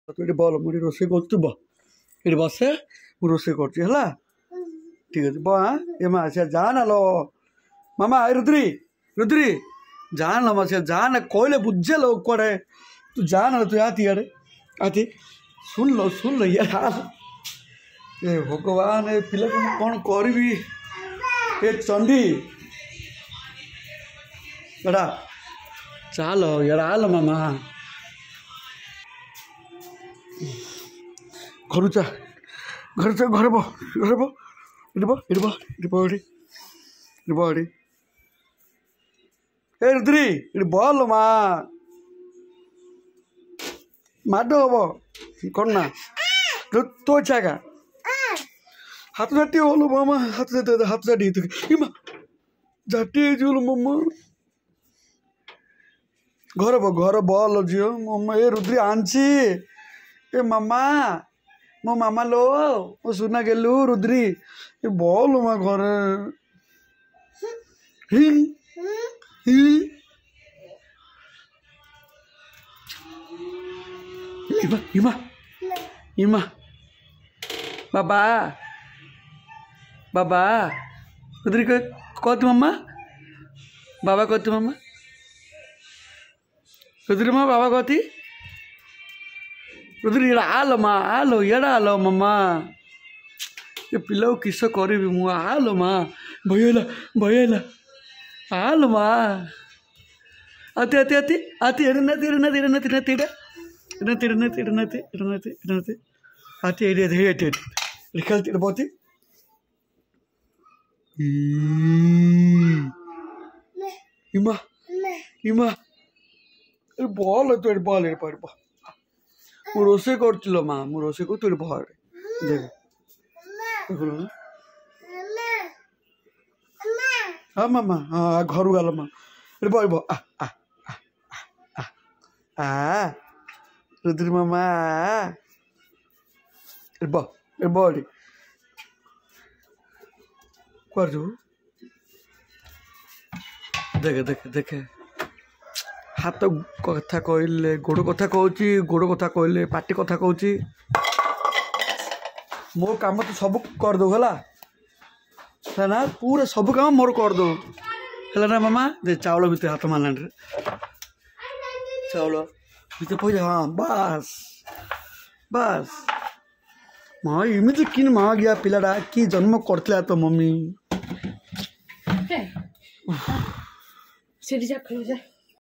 तू ये बोल मुझे रोसे कर तू ये बसे मुझे रोसे कर ठीक है बो हाँ ये माँ से जान लो मामा रुद्री रुद्री जान लो माँ से जान कोयले बुझे लो कोड़े तू जान लो तू आती यार आती सुन लो यार ये भगवान ये पिला को कौन करी ये चंडी बड़ा चलो यार आलो मामा घर चा घर बो ए रुद्री इट बोल माँ माडो हम कौन ना तो चागा हाथ जाती बोलो मामा हाथ जाती तो इमा जाती जोलो मामा घर बोल झील मामा ए रुद्री आंची ए मामा मो मामा लो ओ सुना गेलु रुद्री ए बोल माँ घर इमा इमा बाबा बाबा रुद्री कहती मम्मा बाबा कहती मम्मा रुद्री माँ बाबा कहती रुद्री आलो माँ आलो यार आलो मम्मा ये पिला किस करी मु आलो माँ भैया आलो माँ आती आती आती आती इरनती आती खेलती बहुत इमा इमा बॉल तो बॉल मु रोसे कर माँ मु रोसे को तू बॉल देख हाँ मामा हाँ घर गल माँ बह बह आ रुद्री मामा बह कर देखे देखे देखे हाथ कथा कहले गोड़ कथा कहूँ गोड़ कथा कहले पाटी कथा कहूँ मो काम तो सब कर दो है ना पूरा सब काम मोर कर दो है ना मामा दे चावल भितर हाथ मारना चावल भितर पैसा हाँ बस बस माँ इमिति किन माँ गया पिलाटा कि जन्म करथिला तो मम्मी सीढ़ी जा